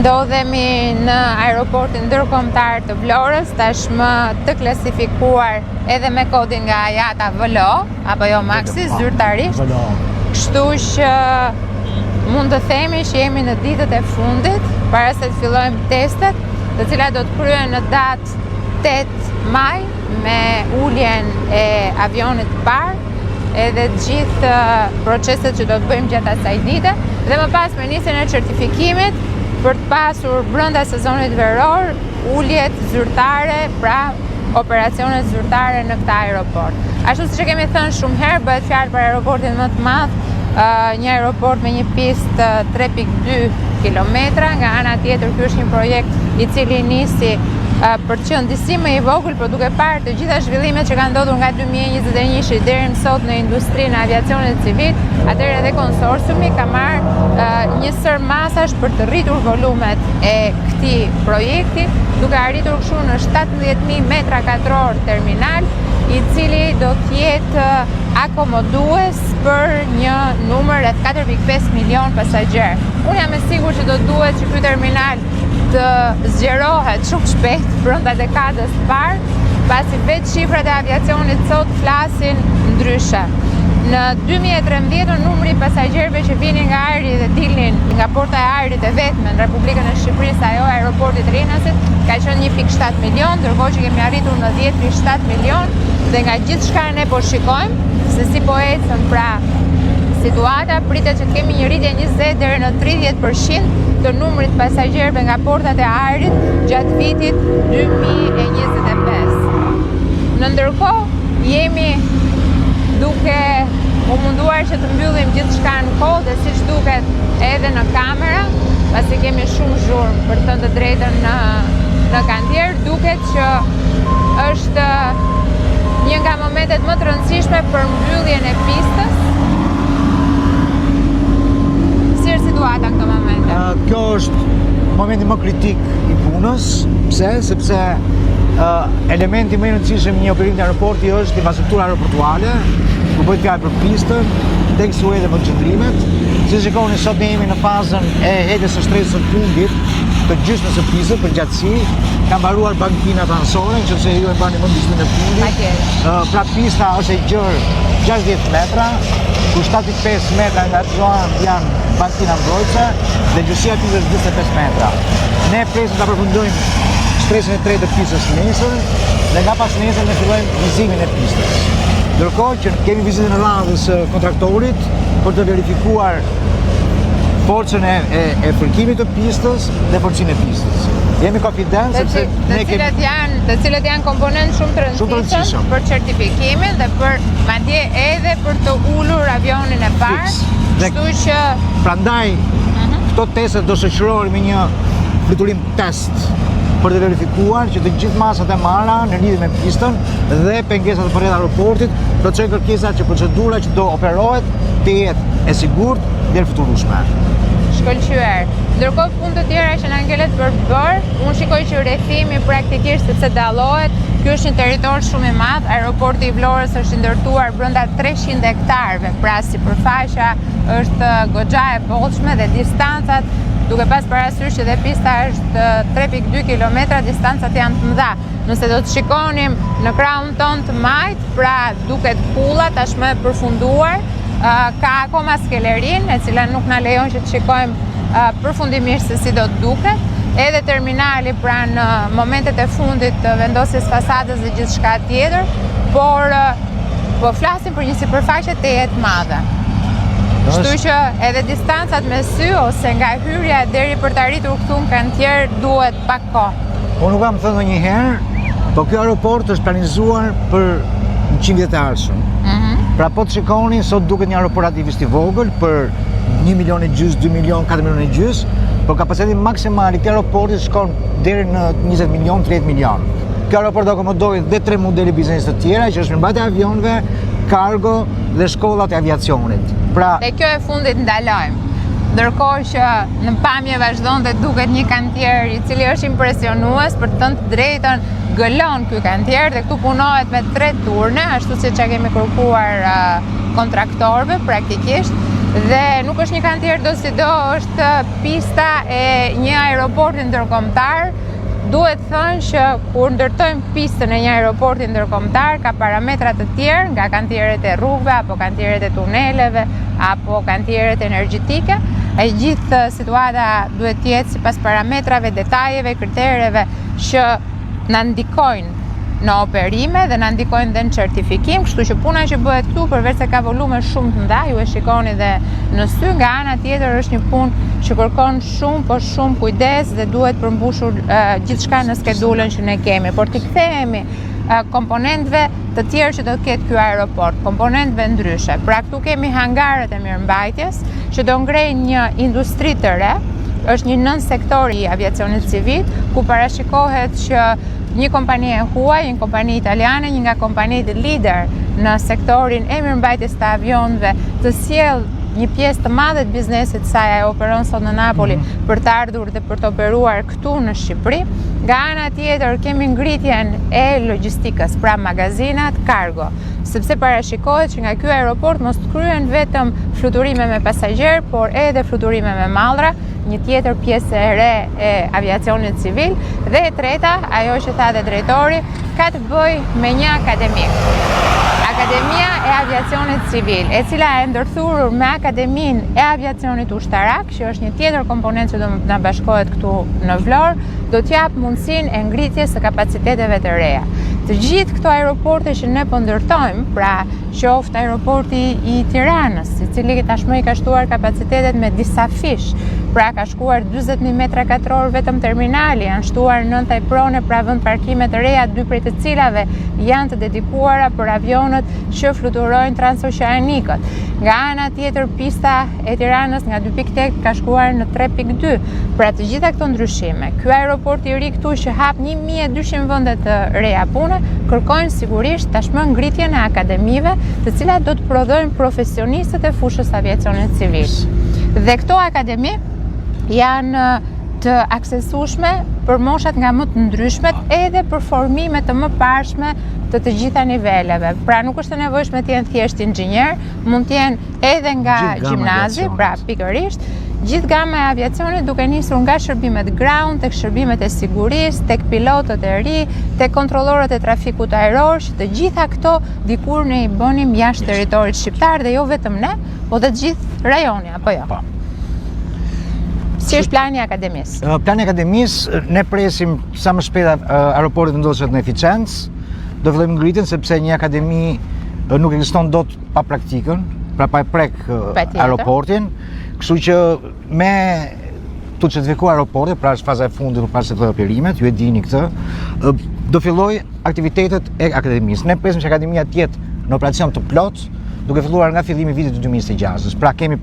Ndodhemi në aeroportin ndërkombëtar të Vlorës, tashmë të klasifikuar edhe me kodin nga IATA VLO, apo jo Maxi, zyrtarisht. Kështu që mund të themi që jemi në ditët e fundit, para se të fillojmë testet, të cilat do të kryhen në datë 8 maj me uljen e avionit të parë, edhe të gjithë proceset që do të bëjmë gjatë asaj dite, dhe më pas me nisjen e certifikimit për të pasur brenda sezonit veror uljet zyrtare, pra operacionet zyrtare në këtë aeroport. Ashtu siç e kemi thënë shumë herë, bëhet fjalë për aeroportin më të madh, një aeroport me një pistë 3.2 kilometra, nga ana tjetër ky është një projekt i cili nisi për qëndësi më i vogël, por duke parë të gjitha zhvillimet që kanë ndodhur nga 2021 deri më sot në industrinë e aviacionit civil, atëherë edhe konsorciumi ka marrë një sër masash për të rritur volumet e këtij projekti, duke arritur kështu në 17.000 metra katror terminal, i cili do të jetë akomodues për një numër rreth 4.5 milion pasagjerë. Unë jam e sigurt që do duhet që ky terminal të zgjerohet shumë shpejt brenda dekadës së parë, pasi vetë shifrat e aviacionit sot flasin ndryshe. Në 2013 numri i pasagjerëve që vinin nga ajri dhe dilnin nga porta e ajrit e vetme në Republikën e Shqipërisë, ajo aeroportit Rinasit, ka qenë 1.7 milion, ndërkohë që kemi arritur në 10.7 milion, dhe nga gjithçka ne po shikojmë se si po ecën pra situata, pritet që të kemi një rritje 20 deri në 30% të numrit pasagjerëve nga portat e ajrit gjatë vitit 2025. Në ndërkohë jemi duke u munduar që të mbyllim gjithçka në kohë dhe siç duket edhe në kamera, pasi kemi shumë zhurmë për të thënë të drejtën në kantier, duket që është një nga momentet më të rëndësishme për mbylljen e pistës. Si është situata në këtë moment? Kjo është momenti më kritik i punës. Pse? Sepse elementi më i rëndësishëm një operim të aeroporti është infrastruktura aeroportuale, ku bëhet fjalë për pistën, tekstuar edhe për qëndrimet. Si shikoni, sot ne jemi në fazën e hedhjes së shtresës së fundit të gjysmës së pistës për gjatësi. Ka mbaruar bankinat anësore, nëse ju e bani më në e fundit. Pra pista është e gjerë 60 metra, ku 75 metra nga ato janë bankina mbrojtëse dhe gjysësia e pistës 25 metra. Ne presim ta përfundojmë shtresën e tretë të pistës nesër dhe nga pas nesër ne fillojmë vizimin e pistës. Ndërkohë që kemi vizitën e radhës së kontraktorit për të verifikuar forcën e fërkimit të pistës dhe forcinë e pistës. Jemi konfidencë sepse ne kemi të cilët janë komponentë shumë të rëndësishëm për certifikimin dhe për madje edhe për të ulur avionin e parë. Kështu që prandaj këto testet do shoqërohen me një fluturim test për të verifikuar që të gjithë masat e marra në lidhje me pistën dhe pengesat përreth aeroportit do të çojnë kërkesa që procedura që do operohet të jetë e sigurt dhe e futurueshme. Shkëlqyer. Ndërkohë punë të tjera që na ngelet për bërë, unë shikoj që rrethimi praktikisht sepse dallohet. Ky është një territor shumë i madh. Aeroporti i Vlorës është i ndërtuar brenda 300 hektarëve, pra sipërfaqja është goxha e bollshme dhe distancat, duke pas parasysh që dhe pista është 3.2 kilometra, distancat janë të mëdha. Nëse do të shikonim në krahun ton të majt, pra duket pulla tashmë e përfunduar, ka akoma skelerin, e cila nuk na lejon që të shikojmë përfundimisht se si do të duket. Edhe terminali pra në momentet e fundit të vendosjes fasadës dhe gjithçka tjetër, por po flasim për një sipërfaqe të jetë madhe. Kështu që edhe distancat me sy ose nga hyrja deri për të arritur këtu në kantier duhet pak kohë. Unë nuk kam thënë ndonjëherë, po ky aeroport është planizuar për 100 vjet të ardhshëm. Pra po të shikoni, sot duket një aeroport relativisht i vogël për 1,5 milion, 2 milion, 4 milion e gjys, por kapaciteti maksimal i këtij aeroporti shkon deri në 20 milion, 30 milion. Ky aeroport do akomodojë dhe 3 modele biznesi të tjera, që është mirëmbajtja e avionëve, kargo dhe shkollat e aviacionit. Pra, dhe kjo e fundit ndalojmë. Ndërkohë që në pamje vazhdon dhe duket një kantier i cili është impresionues, për të thënë të drejtën, gëllon ky kantier dhe këtu punohet me 3 turne, ashtu siç e kemi kërkuar kontraktorëve praktikisht. Dhe nuk është një kantier do si do, është pista e një aeroporti ndërkombëtar. Duhet thënë që kur ndërtojmë pistën e një aeroporti ndërkombëtar ka parametra të tjerë nga kantieret e rrugëve apo kantieret e tuneleve apo kantieret energjetike. E gjithë situata duhet të jetë sipas parametrave, detajeve, kritereve që na ndikojnë në operime dhe na ndikojnë dhe në certifikim, kështu që puna që bëhet këtu përveç se ka volume shumë të mëdha, ju e shikoni dhe në sy, nga ana tjetër është një punë që kërkon shumë kujdes dhe duhet përmbushur gjithçka në skedulën që ne kemi, por t'i kthehemi komponentëve të tjerë që do të ketë ky aeroport, komponentëve ndryshe. Pra këtu kemi hangarët e mirëmbajtjes që do ngrejnë një industri të re, është një nën sektor i aviacionit civil, ku parashikohet që një kompani e huaj, një kompani italiane, një nga kompanitë lider në sektorin e mirëmbajtjes të avionëve, të sjell një pjesë të madhe të biznesit të saj, ajo operon sot në Napoli, për të ardhur dhe për të operuar këtu në Shqipëri. Nga ana tjetër kemi ngritjen e logjistikës, pra magazinat, cargo, sepse parashikohet që nga ky aeroport mos të kryen vetëm fluturime me pasagjer, por edhe fluturime me mallra, një tjetër pjesë e re e aviacionit civil, dhe e treta, ajo që tha dhe drejtori, ka të bëjë me një akademi. Akademia e Aviacionit Civil, e cila e ndërthurur me Akademinë e Aviacionit Ushtarak, që është një tjetër komponent që do na bashkohet këtu në Vlorë, do t'jap mundësinë e ngritjes së kapaciteteve të reja. Të gjithë këto aeroporte që ne po ndërtojmë, pra qoftë aeroporti i Tiranës, i cili tashmë i ka shtuar kapacitetet me disa fish, pra ka shkuar 40.000 metra katror vetëm terminali, janë shtuar 9 tajprone, pra vend parkime të reja, 2 prej të cilave janë të dedikuara për avionët që fluturojnë transoqeanikët. Nga ana tjetër, pista e Tiranës nga 2.8 ka shkuar në 3.2. Pra të gjitha këto ndryshime, ky aeroport i ri këtu që hap 1200 vende të reja pune, kërkojnë sigurisht tashmë ngritjen e akademive, të cilat do të prodhojnë profesionistët e fushës aviacionit civil. Dhe këto akademi janë të aksesueshme për moshat nga më të ndryshmet, edhe për formime të mëparshme të gjitha niveleve. Pra nuk është e nevojshme të jenë thjesht inxhinier, mund të jenë edhe nga gjimnazi, pra pikërisht, gjithë gama e aviacionit duke nisur nga shërbimet ground, tek shërbimet e sigurisë, tek pilotët e ri, tek kontrollorët e trafikut ajror, që të gjitha këto dikur ne i bënim jashtë territorit shqiptar dhe jo vetëm ne, po dhe të gjithë rajoni, apo jo? Si është plani i akademisë? Plani i akademisë, ne presim sa më shpejt aeroporti të ndodhet në eficiencë. Do fillojmë ngritjen sepse një akademi nuk ekziston dot pa praktikën, pra pa e prek aeroportin. Kështu që me tu certifikuar aeroporti, pra është faza e fundit pas se të operimet, ju e dini këtë, do filloj aktivitetet e akademisë. Ne presim që akademia të jetë në operacion të plot, duke filluar nga fillimi i vitit 2026. Pra kemi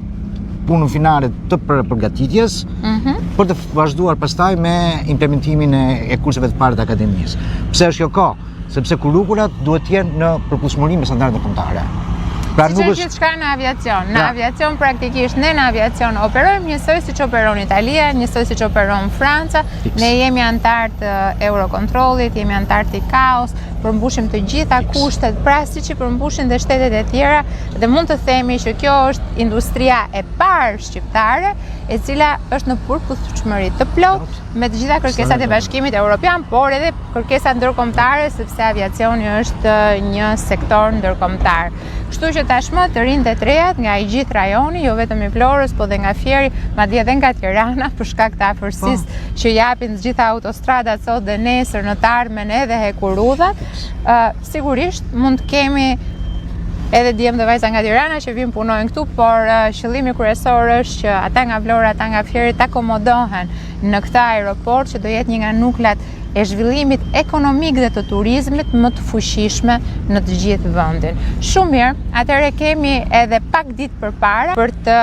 punën finale të përgatitjes për të vazhduar pastaj me implementimin e kurseve të parë të akademisë. Pse është kjo kohë? Sepse kurrikulat duhet të jenë në përputhshmëri me standardet kombëtare. Pra nuk është gjithçka në aviacion. Në aviacion praktikisht ne në aviacion operojmë njësoj siç operon Italia, njësoj siç operon Franca. Ne jemi antar të Eurocontrollit, jemi antar të ICAO-s, përmbushim të gjitha kushtet, pra siç i përmbushin dhe shtetet e tjera, dhe mund të themi që kjo është industria e parë shqiptare, e cila është në përputhshmëri të plot me të gjitha kërkesat e Bashkimit Evropian, por edhe kërkesat ndërkombëtare, sepse aviacioni është një sektor ndërkombëtar. Kështu që tashmë të rinjtë e trejat nga i gjithë rajoni, jo vetëm i Vlorës, po dhe nga Fieri, madje edhe nga Tirana, për shkak të afërsisë që japin të gjitha autostradat sot dhe nesër në të ardhmen edhe hekurudhat, sigurisht mund të kemi edhe djemë dhe vajza nga Tirana që vinë punojnë këtu, por qëllimi kryesor është që ata nga Vlora, ata nga Fieri të akomodohen në këtë aeroport që do jetë një nga nukleat e zhvillimit ekonomik dhe të turizmit më të fuqishme në të gjithë vendin. Shumë mirë, atëherë kemi edhe pak ditë përpara për të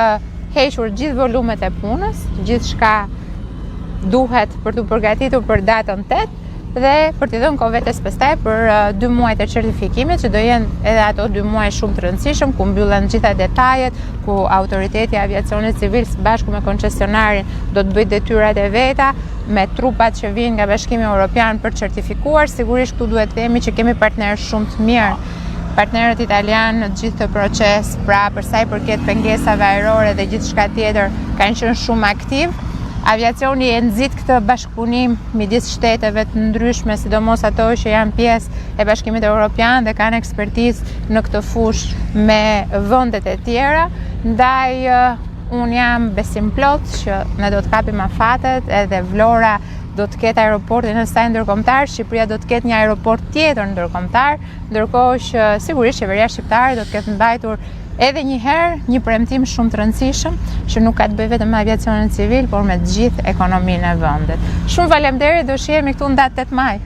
hequr gjithë volumet e punës, gjithçka duhet për të përgatitur për datën 8 dhe për t'i dhënë kohë vetes pastaj për 2 muaj të certifikimit, që do jenë edhe ato 2 muaj shumë të rëndësishëm, ku mbyllen gjitha detajet, ku autoriteti i aviacionit civil së bashku me koncesionarin do të bëjë detyrat e veta, me trupat që vinë nga Bashkimi Evropian për certifikuar. Sigurisht këtu duhet të themi që kemi partnerë shumë të mirë partnerët italianë në gjithë të proces, pra për sa i përket pengesave ajrore dhe gjithçka tjetër kanë qenë shumë aktiv. Aviacioni e nxit këtë bashkëpunim midis shteteve të ndryshme, sidomos ato që janë pjesë e Bashkimit Evropian dhe kanë ekspertizë në këtë fushë me vendet e tjera. Ndaj unë jam besim plot që ne do të kapim afatet, edhe Vlora do të ketë aeroportin e saj ndërkombëtar, Shqipëria do të ketë një aeroport tjetër ndërkombëtar, ndërkohë që sigurisht qeveria shqiptare do të ketë mbajtur edhe një herë një premtim shumë të rëndësishëm që nuk ka të bëjë vetëm me aviacionin civil, por me të gjithë ekonominë e vendit. Shumë faleminderit, do shihemi këtu në datë 8 maj.